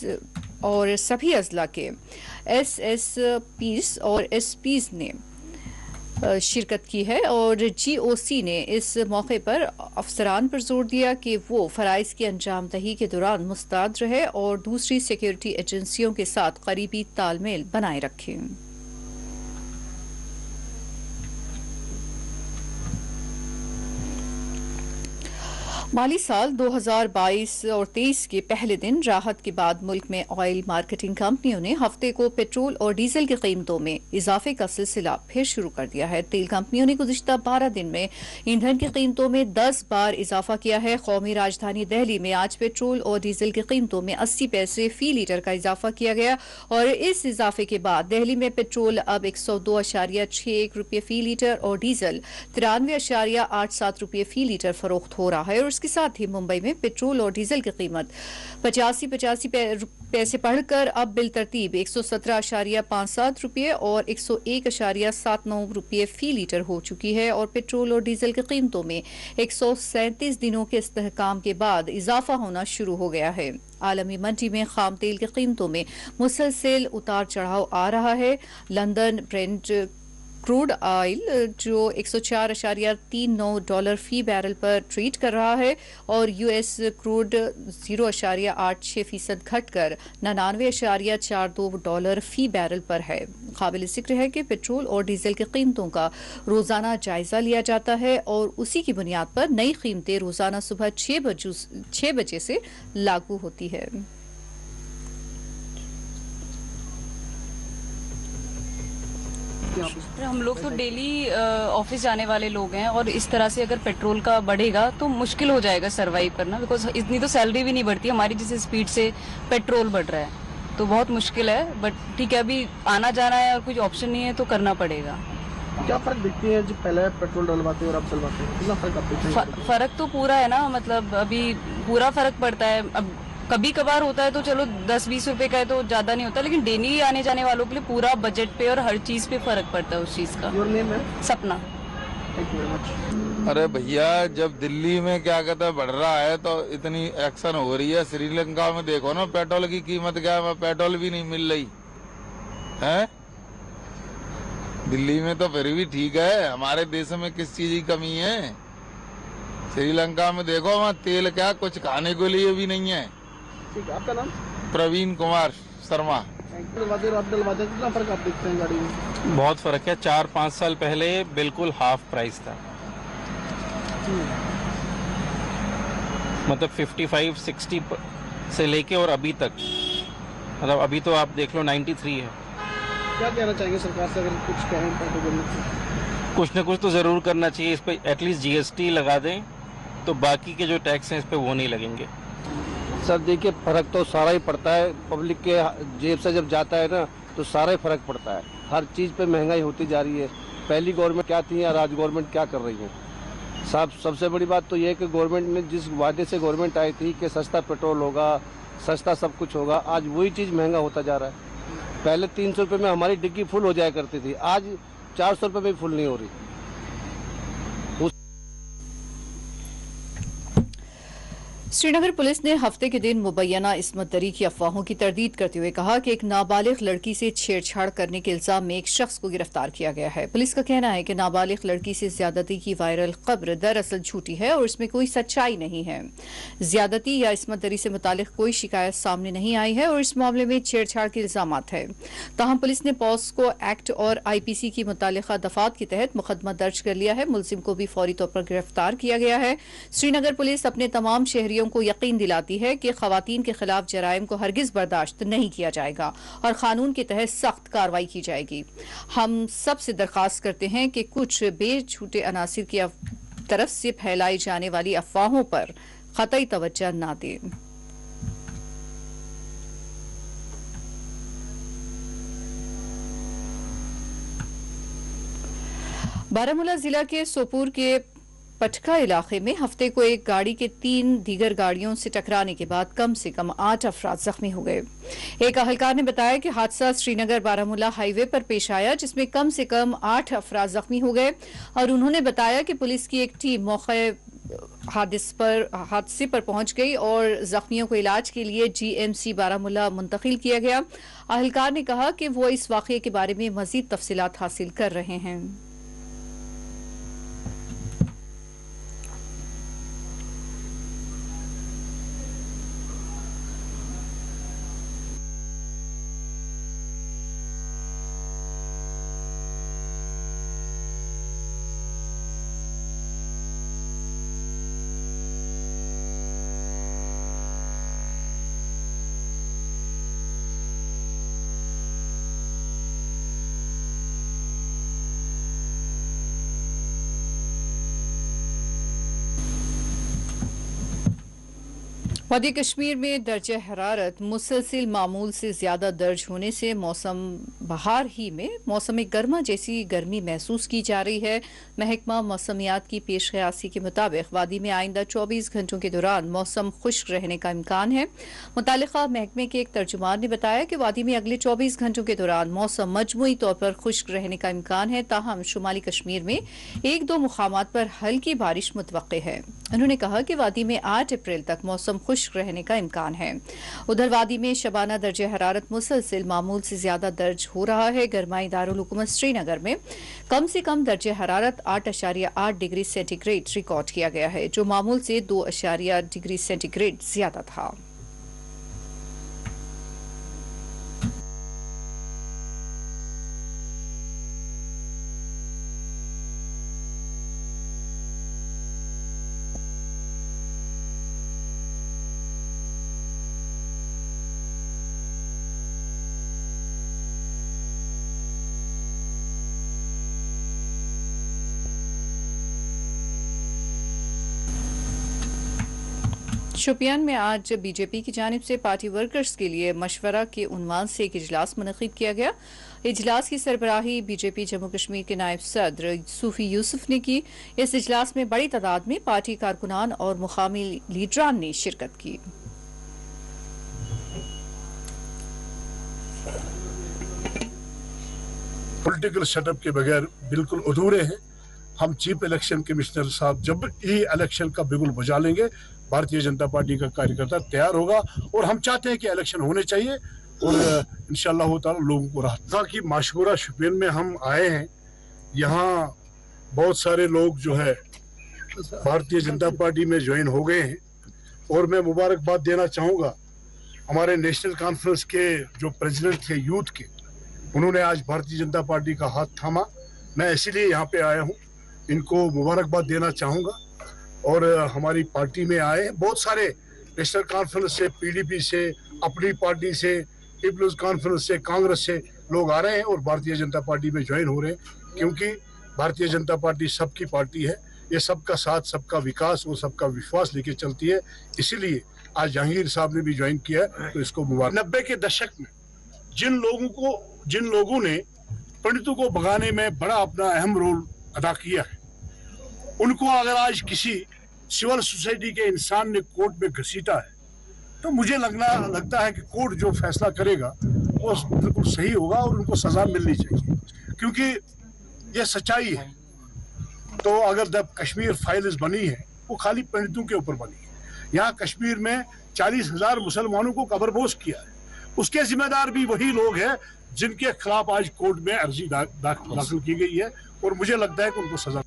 S1: और सभी अजला के SSPs और SPs ने शिरकत की है और GOC ने इस मौके पर अफसरान पर जोर दिया कि वो फराइज की अंजाम दही के दौरान मुस्तैद रहे और दूसरी सिक्योरिटी एजेंसियों के साथ करीबी तालमेल बनाए रखें। माली साल 2022 और 23 के पहले दिन राहत के बाद मुल्क में ऑयल मार्केटिंग कंपनियों ने हफ्ते को पेट्रोल और डीजल की कीमतों में इजाफे का सिलसिला फिर शुरू कर दिया है। तेल कंपनियों ने गुज़िश्ता 12 दिन में ईंधन की कीमतों में 10 बार इजाफा किया है। कौमी राजधानी दिल्ली में आज पेट्रोल और डीजल की कीमतों में 80 पैसे फी लीटर का इजाफा किया गया और इस इजाफे के बाद दिल्ली में पेट्रोल अब 102.61 रुपये फी लीटर और डीजल 93.87 रुपये फी लीटर फरोख्त हो रहा है और इसके साथ ही मुंबई में पेट्रोल और डीजल की कीमत 85 पैसे बढ़कर अब बिल तरतीब 117.57 रुपये और 101.79 रुपये फी लीटर हो चुकी है और पेट्रोल और डीजल की कीमतों में 137 दिनों के इस्तेहकाम के बाद इजाफा होना शुरू हो गया है। आलमी मंडी में खाम तेल की कीमतों में मुसलसल उतार चढ़ाव आ रहा है। लंदन ब्रेंट क्रूड ऑयल जो $104.39 फी बैरल पर ट्रेड कर रहा है और यूएस क्रूड 0.86% घटकर $99.42 फी बैरल पर है। काबिल जिक्र है कि पेट्रोल और डीजल की कीमतों का रोजाना जायजा लिया जाता है और उसी की बुनियाद पर नई कीमतें रोजाना सुबह 6 बजे से लागू होती है।
S15: हम लोग तो डेली ऑफिस जाने वाले लोग हैं और इस तरह से अगर पेट्रोल का बढ़ेगा तो मुश्किल हो जाएगा सरवाइव करना, बिकॉज इतनी तो सैलरी भी नहीं बढ़ती हमारी जिस स्पीड से पेट्रोल बढ़ रहा है, तो बहुत मुश्किल है। बट ठीक है, अभी आना जाना है और कुछ ऑप्शन नहीं है तो करना पड़ेगा।
S6: क्या फर्क दिखती है जो पहले पेट्रोल डलवाते और अब डलवाते हैं, कितना फर्क आप देखते हैं?
S15: फर्क तो पूरा है ना, मतलब अभी पूरा फर्क पड़ता है। अब कभी कभार होता है तो चलो 10-20 रुपए का है तो ज्यादा नहीं होता, लेकिन डेली आने जाने वालों के लिए पूरा बजट पे और हर चीज पे फर्क पड़ता है उस चीज का।
S6: योर नेम है?
S15: सपना।
S6: Thank you very much.
S16: अरे भैया, जब दिल्ली में क्या कहते हैं बढ़ रहा है तो इतनी एक्शन हो रही है, श्रीलंका में देखो ना पेट्रोल की कीमत क्या है, पेट्रोल भी नहीं मिल रही है। दिल्ली में तो फिर भी ठीक है, हमारे देश में किस चीज की कमी है? श्रीलंका में देखो वहाँ तेल क्या कुछ खाने के लिए भी नहीं है।
S6: ठीक है, आपका नाम?
S16: प्रवीण कुमार शर्मा।
S6: डलवाते कितना फर्क आप देखते हैं गाड़ी में?
S17: बहुत फर्क है। 4-5 साल पहले बिल्कुल हाफ प्राइस था, मतलब 55-60 से लेके और अभी तक, मतलब अभी तो आप देख लो 93 है।
S6: क्या कहना चाहेंगे सरकार से, अगर कुछ कहें तो?
S17: कुछ न कुछ तो जरूर करना चाहिए, इस पे एटलीस्ट जीएसटी लगा दें तो बाकी के जो टैक्स हैं इस पे वो नहीं लगेंगे।
S18: सर देखिए, फर्क तो सारा ही पड़ता है, पब्लिक के जेब से जब जाता है ना तो सारा ही फर्क पड़ता है। हर चीज़ पे महंगाई होती जा रही है। पहली गवर्नमेंट क्या थी या आज गवर्नमेंट क्या कर रही है साहब? सबसे बड़ी बात तो ये है कि गवर्नमेंट ने जिस वादे से गवर्नमेंट आई थी कि सस्ता पेट्रोल होगा, सस्ता सब कुछ होगा, आज वही चीज़ महंगा होता जा रहा है। पहले 300 रुपये में हमारी डिग्गी फुल हो जाया करती थी, आज 400 रुपये में फुल नहीं हो रही।
S1: श्रीनगर पुलिस ने हफ्ते के दिन मुबैना इस्मत दरी की अफवाहों की तरदीद करते हुए कहा कि एक नाबालिग लड़की से छेड़छाड़ करने के इल्जाम में एक शख्स को गिरफ्तार किया गया है। पुलिस का कहना है कि नाबालिग लड़की से ज्यादती की वायरल खबर दरअसल झूठी है और इसमें कोई सच्चाई नहीं है। ज्यादती या इस्मत दरी से मुतालिक कोई शिकायत सामने नहीं आई है और इस मामले में छेड़छाड़ के इल्जाम है। ताहम पुलिस ने पॉस्को एक्ट और IPC की मुतालिका दफात के तहत मुकदमा दर्ज कर लिया है। मुलजिम को भी फौरी तौर पर गिरफ्तार किया गया है। श्रीनगर पुलिस अपने तमाम शहरियों को यकीन दिलाती है कि खवातीन के खिलाफ जराइम को हरगिज बर्दाश्त नहीं किया जाएगा और कानून के तहत सख्त कार्रवाई की जाएगी। हम सबसे दरखास्त करते हैं कि कुछ बेझूठे अनासिर की तरफ से फैलाई जाने वाली अफवाहों पर कतई तवज्जो न दें। बारामूला जिला के सोपुर के पटका इलाके में हफ्ते को एक गाड़ी के 3 दीगर गाड़ियों से टकराने के बाद कम से कम 8 अफराद जख्मी हो गए। एक अहलकार ने बताया कि हादसा श्रीनगर बारामूला हाईवे पर पेश आया, जिसमें कम से कम 8 अफराद जख्मी हो गए और उन्होंने बताया कि पुलिस की एक टीम मौके हादसे पर पहुंच गई और जख्मियों को इलाज के लिए GMC बारामूला मुंतकिल किया गया। अहलकार ने कहा कि वो इस वाकये के बारे में मजीद तफसीलात हासिल कर रहे हैं। वादी कश्मीर में दर्जा हरारत मुसलसिल मामूल से ज्यादा दर्ज होने से मौसम बहार ही में मौसम गर्मा जैसी गर्मी महसूस की जा रही है। महकमा मौसमियात की पेश क़यासी के मुताबिक वादी में आइंदा 24 घंटों के दौरान मौसम खुश्क रहने का इम्कान है। मुतालिका महकमे के एक तर्जुमान ने बताया कि वादी में अगले 24 घंटों के दौरान मौसम मजमूई तौर पर खुश्क रहने का इम्कान है, ताहम शुमाली कश्मीर में 1-2 मुकामात पर हल्की बारिश मुतवक्के है। उन्होंने कहा कि वादी में 8 अप्रैल तक मौसम खुश्क रहने का इम्कान है। उधर वादी में शबाना दर्जा हरारत मुसलसिल मामूल से ज्यादा दर्ज हो रहा है। गरमाई दारुल हुकूमत श्रीनगर में कम से कम दर्जा हरारत 8.8 डिग्री सेंटीग्रेड रिकॉर्ड किया गया है, जो मामूल से 2.8 डिग्री सेंटीग्रेड ज्यादा था। शोपियान में आज बीजेपी की जानिब से पार्टी वर्कर्स के लिए मशवरा के उन्वान से एक इजलास मुनक़िद किया गया। इजलास की सरबराही बीजेपी जम्मू कश्मीर के नायब सदर सूफी यूसुफ ने की। इस इजलास में बड़ी तादाद में पार्टी कारकुनान और मुकामी लीडरान ने शिरकत की।
S19: पॉलिटिकल सेटअप के बगैर बिल्कुल अधूरे हैं। हम चीफ इलेक्शन कमिश्नर साहब जब ही इलेक्शन का बिगुल बजा लेंगे, भारतीय जनता पार्टी का कार्यकर्ता तैयार होगा और हम चाहते हैं कि इलेक्शन होने चाहिए और इंशाअल्लाह ताला लोगों को राहत। ताकि माशूरा शुपियन में हम आए हैं, यहाँ बहुत सारे लोग जो है भारतीय जनता पार्टी में ज्वाइन हो गए हैं और मैं मुबारकबाद देना चाहूँगा हमारे नेशनल कॉन्फ्रेंस के जो प्रेसिडेंट थे यूथ के, उन्होंने आज भारतीय जनता पार्टी का हाथ थामा। मैं इसीलिए यहाँ पे आया हूँ, इनको मुबारकबाद देना चाहूँगा। और हमारी पार्टी में आए बहुत सारे नेशनल कॉन्फ्रेंस से, पीडीपी से, अपनी पार्टी से, पीपल्स कॉन्फ्रेंस से, कांग्रेस से लोग आ रहे हैं और भारतीय जनता पार्टी में ज्वाइन हो रहे हैं, क्योंकि भारतीय जनता पार्टी सबकी पार्टी है। ये सबका साथ, सबका विकास और सबका विश्वास लेके चलती है। इसीलिए आज जहांगीर साहब ने भी ज्वाइन किया है, तो इसको मुबारक। 90 के दशक में जिन लोगों ने पंडितों को भगाने में बड़ा अपना अहम रोल अदा किया है, उनको अगर आज किसी सिविल सोसाइटी के इंसान ने कोर्ट में घसीटा है, तो मुझे लगता है कि कोर्ट जो फैसला करेगा वो बिल्कुल सही होगा और उनको सजा मिलनी चाहिए, क्योंकि ये सच्चाई है। तो अगर जब कश्मीर फाइल्स बनी है वो खाली पंडितों के ऊपर बनी है। यहाँ कश्मीर में 40,000 मुसलमानों को कब्रपोश किया है, उसके जिम्मेदार भी वही लोग हैं जिनके खिलाफ आज कोर्ट में अर्जी दाखिल की गई है और मुझे लगता है कि उनको सजा।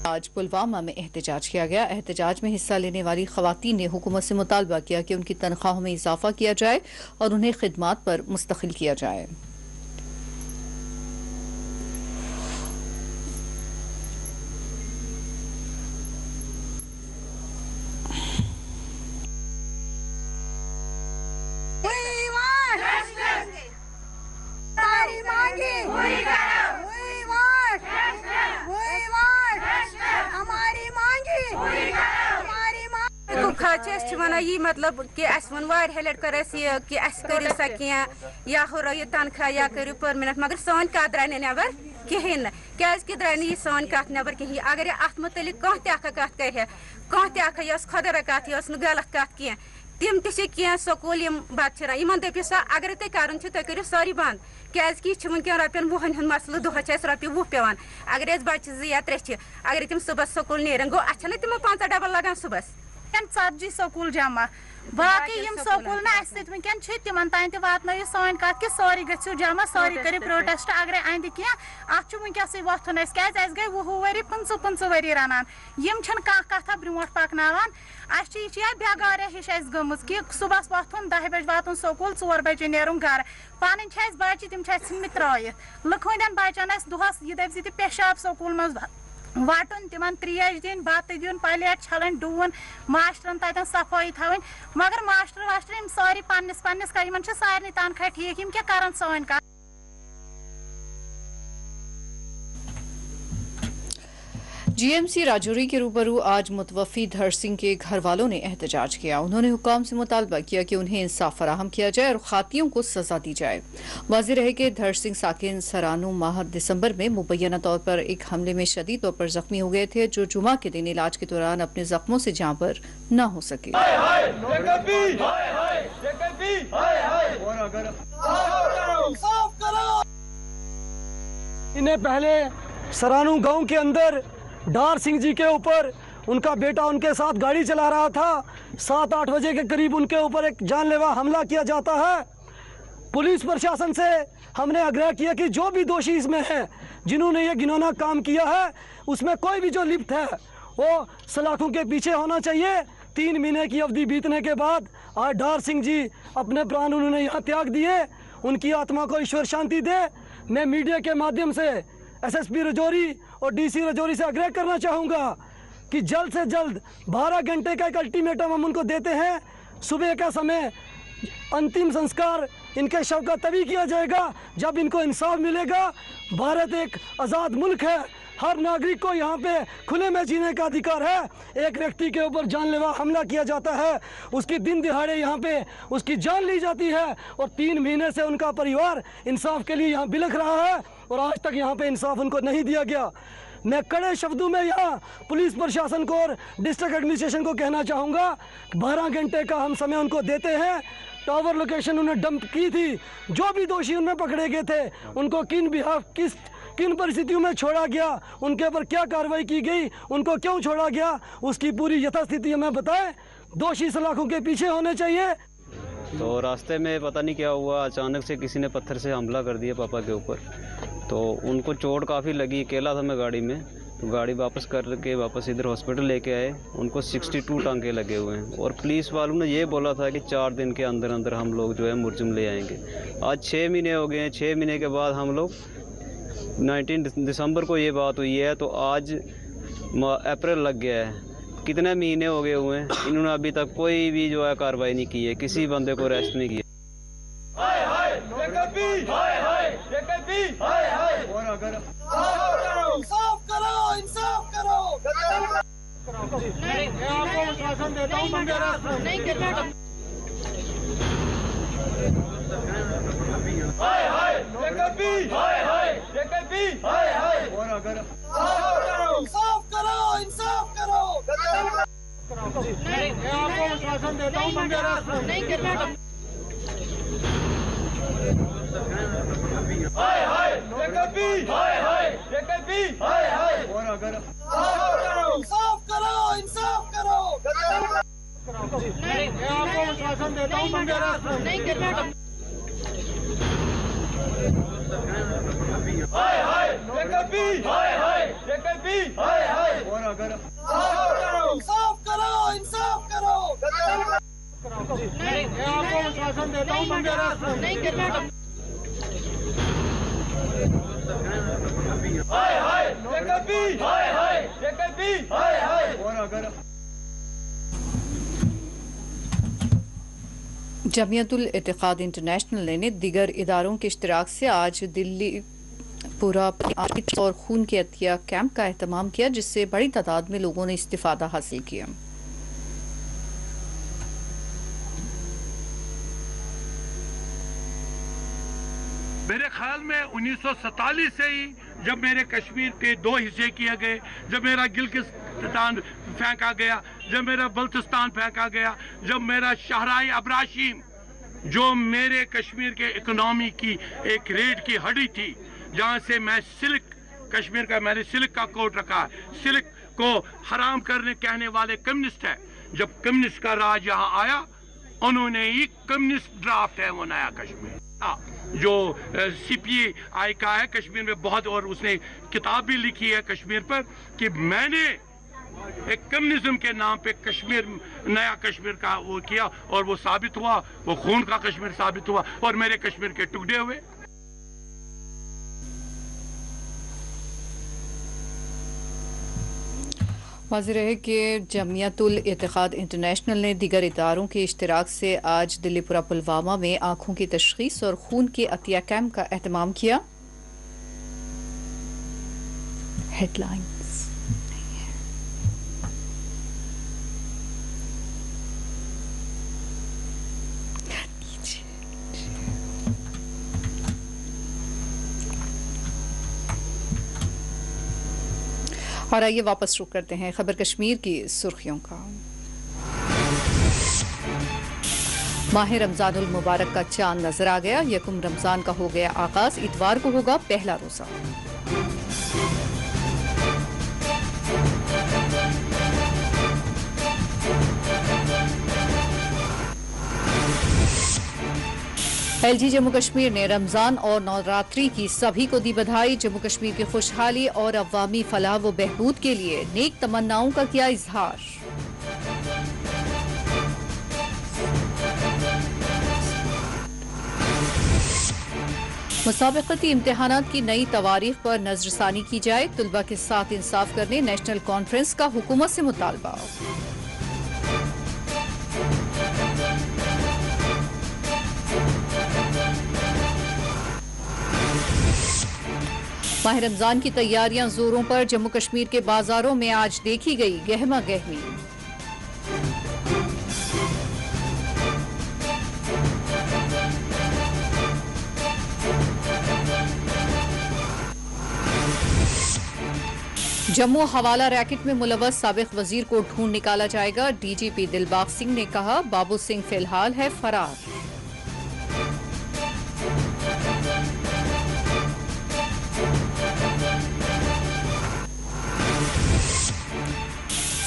S1: आज पुलवामा में एहतजाज किया गया। एहतजाज में हिस्सा लेने वाली खवातीन ने हुकूमत से मुतालबा किया कि उनकी तनख्वाहों में इजाफा किया जाए और उन्हें खिदमात पर मुस्तकिल किया जाए।
S20: यह मतलब कि वन लट कर कि करो सा क्या या हुरो यह तनख्वाह या करो परमानेंट, मगर सन कत द्राय नबर कहें क्या द्राय यह सन कत नबर कहें। अगर अत मुतलिक कह कत कर कह यह खुदा कत यह गलत कत कह, तम तह स्कूल बच्चे इन दपो सा अगर तुम कर करो सारी बंद, क्या वनकन रपन 20 हूं मसल दोहस रपये 20 पेवान। अगर बच्चे 2 या 3 अगर तम सुबह स्कूल नेरन गो अच्छा ना तमो 5 डबल लगान सुबह
S21: 40 स्कूल जमा बाकी स्कूल ना तिमन तान वात सन कत कि सारी गो जमा सारी कर प्रोटेस्ट अगर अंद कह अत वनकस वोथन क्या गई 20 वरी 25 वरी रनान कथा ब्रो पकनावान यह बेगार हिश गम कि सुबह वोथन 10 बजे वातन स्कूल 4 बजे नेरुन घर पन बच्चे तम त्रयित लुखन बचन दोहस यह दप पेशाब स्कूल मज वटन तिमन त्रेश दिन बत दिन प्लेट छलन डून मास्टरन तन सफाई थवन, मगर मास्टर वास्टर सारी पन्नस कर सारे तनख्वाह ठीक क्या कर सन
S1: जीएमसी राजौरी के रूबरू आज मुतवफ़ी धर सिंह के घर वालों ने एहतजाज किया। उन्होंने हुक्काम से मुतालबा किया कि उन्हें इंसाफ फराहम किया जाए और खातियों को सजा दी जाए। वाज़ेह रहे कि धर सिंह साकिन सरानू माह दिसंबर में मुबैना तौर पर एक हमले में शदीद तौर पर जख्मी हो गए थे, जो जुमा के दिन इलाज के दौरान अपने जख्मों से जाँ पर न हो सके।
S4: इन्हें पहले सरानू गांव के अंदर डार सिंह जी के ऊपर उनका बेटा उनके साथ गाड़ी चला रहा था। 7-8 बजे के करीब उनके ऊपर एक जानलेवा हमला किया जाता है। पुलिस प्रशासन से हमने आग्रह किया कि जो भी दोषी इसमें हैं, जिन्होंने ये घिनौना काम किया है, उसमें कोई भी जो लिप्त है वो सलाखों के पीछे होना चाहिए। 3 महीने की अवधि बीतने के बाद आज डार सिंह जी अपने प्राण उन्होंने यहाँ त्याग दिए। उनकी आत्मा को ईश्वर शांति दे। मैं मीडिया के माध्यम से एसएसपी राजौरी और डीसी राजौरी से आग्रह करना चाहूँगा कि जल्द से जल्द 12 घंटे का एक अल्टीमेटम हम उनको देते हैं। सुबह का समय अंतिम संस्कार इनके शव का तभी किया जाएगा जब इनको इंसाफ मिलेगा। भारत एक आज़ाद मुल्क है, हर नागरिक को यहाँ पे खुले में जीने का अधिकार है। एक व्यक्ति के ऊपर जानलेवा हमला किया जाता है, उसकी दिन दिहाड़े यहाँ पे उसकी जान ली जाती है और 3 महीने से उनका परिवार इंसाफ के लिए यहाँ बिलख रहा है और आज तक यहाँ पे इंसाफ उनको नहीं दिया गया। मैं कड़े शब्दों में यहाँ पुलिस प्रशासन को और डिस्ट्रिक्ट एडमिनिस्ट्रेशन को कहना चाहूँगा, 12 घंटे का हम समय उनको देते हैं। टावर लोकेशन उन्हें डंप की थी, जो भी दोषी उनमें पकड़े गए थे उनको किन परिस्थितियों में छोड़ा गया, उनके ऊपर क्या कार्रवाई की गई, उनको क्यों छोड़ा गया, उसकी पूरी यथास्थिति हमें बताएं। दोषी सलाखों के पीछे होने चाहिए।
S22: तो रास्ते में पता नहीं क्या हुआ, अचानक से किसी ने पत्थर से हमला कर दिया पापा के ऊपर, तो उनको चोट काफ़ी लगी। अकेला था मैं गाड़ी में, तो गाड़ी वापस करके वापस इधर हॉस्पिटल लेके आए। उनको 62 टांके लगे हुए हैं और पुलिस वालों ने ये बोला था कि 4 दिन के अंदर अंदर हम लोग जो है मुर्जुम ले आएंगे। आज 6 महीने हो गए हैं। 6 महीने के बाद हम लोग 19 दिसंबर को ये बात हुई है, तो आज अप्रैल लग गया है। कितने महीने हो गए हुए हैं, इन्होंने अभी तक कोई भी जो है कार्रवाई नहीं की है, किसी बंदे को अरेस्ट नहीं किया।
S1: जमियतुल इत्तेहाद इंटरनेशनल ने दीगर इदारों के इश्तिराक से आज दिल्ली पूरा और खून के अतिया कैंप का एहतमाम किया, जिससे बड़ी तादाद में लोगों ने इस्तिफादा हासिल किया।
S23: मेरे ख्याल में 1947 से ही जब मेरे कश्मीर के 2 हिस्से किए गए, जब मेरा गिलगिस्तान फेंका गया, जब मेरा बल्तिस्तान फेंका गया, जब मेरा शहराई अब्राशीम जो मेरे कश्मीर के इकोनॉमी की एक रीढ़ की हड्डी थी, जहाँ से मैं सिल्क कश्मीर का मैंने सिल्क का कोट रखा है, सिल्क को हराम करने कहने वाले कम्युनिस्ट है। जब कम्युनिस्ट का राज यहाँ आया, उन्होंने ही कम्युनिस्ट ड्राफ्ट है वो नया कश्मीर जो CPI का है कश्मीर में बहुत, और उसने किताब भी लिखी है कश्मीर पर कि मैंने एक कम्युनिज्म के नाम पे कश्मीर नया कश्मीर का वो किया और वो साबित हुआ, वो खून का कश्मीर साबित हुआ और मेरे कश्मीर के टुकड़े हुए।
S1: वाज़ेह रहे कि जमियतुल इत्तेहाद इंटरनेशनल ने दीगर इदारों के इश्तिराक से आज दिल्लीपुरा पुलवामा में आँखों की तशखीस और खून के अतिया कैंप का एहतमाम किया। हेडलाइंस और आइए वापस रुख करते हैं खबर कश्मीर की सुर्खियों का। माह रमजानुल मुबारक का चांद नजर आ गया। यकुम रमजान का हो गया आगाज। इतवार को होगा पहला रोजा। एलजी जम्मू कश्मीर ने रमजान और नवरात्रि की सभी को दी बधाई। जम्मू कश्मीर की खुशहाली और अवामी फलाह व बहबूद के लिए नेक तमन्नाओं का किया इजहार। मुसाबकती इम्तिहानात की नई तवारीख पर नजरसानी की जाए। तुलबा के साथ इंसाफ करने नेशनल कॉन्फ्रेंस का हुकूमत से मुतालबा। माह रमजान की तैयारियां जोरों पर। जम्मू कश्मीर के बाजारों में आज देखी गई गहमा गहमी। जम्मू हवाला रैकेट में मुलव्वस साबिक वजीर को ढूंढ निकाला जाएगा। डीजीपी दिलबाग सिंह ने कहा, बाबू सिंह फिलहाल है फरार।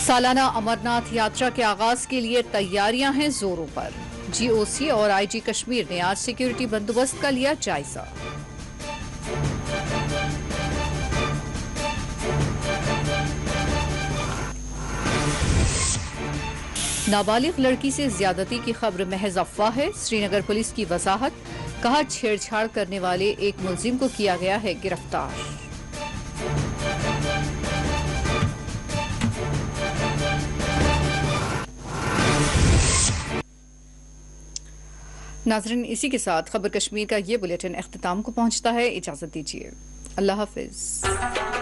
S1: सालाना अमरनाथ यात्रा के आगाज के लिए तैयारियां हैं जोरों पर। जीओसी और आईजी कश्मीर ने आज सिक्योरिटी बंदोबस्त का लिया जायजा। नाबालिग लड़की से ज्यादती की खबर महज अफवाह है। श्रीनगर पुलिस की वजाहत। कहा, छेड़छाड़ करने वाले एक मुलजिम को किया गया है गिरफ्तार। नाज़रीन, इसी के साथ खबर कश्मीर का ये बुलेटिन इख्तिताम को पहुंचता है। इजाजत दीजिए। अल्लाह हाफिज।